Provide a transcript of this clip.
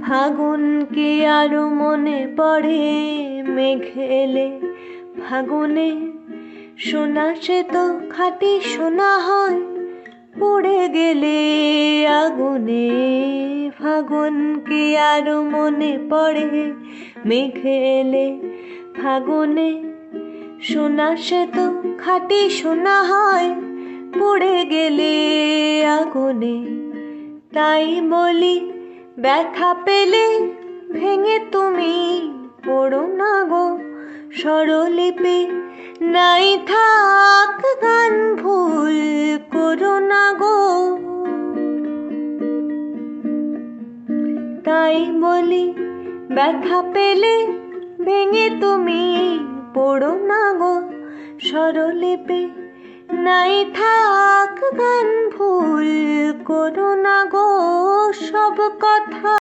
ফাগুনকে আরো মনে পড়ে মেঘ এলে ফাগুনে সোনা সে তো খাঁটি সোনা হয় পুড়ে গেলে আগুনে। ফাগুনকে আরো মনে পড়ে মেঘ এলে ফাগুনে সোনা সে তো খাঁটি সোনা হয় পুড়ে গেলে আগুনে। তাই বলি ব্যথা পেলে ভেঙে তুমি পড়ো না গো স্বরলিপি, নাই থাক গান ভুল করো না গো। তাই বলি ব্যথা পেলে ভেঙে তুমি পড়ো না গো স্বরলিপি, নাই থাক গান ভুল করো না গো। সব কথা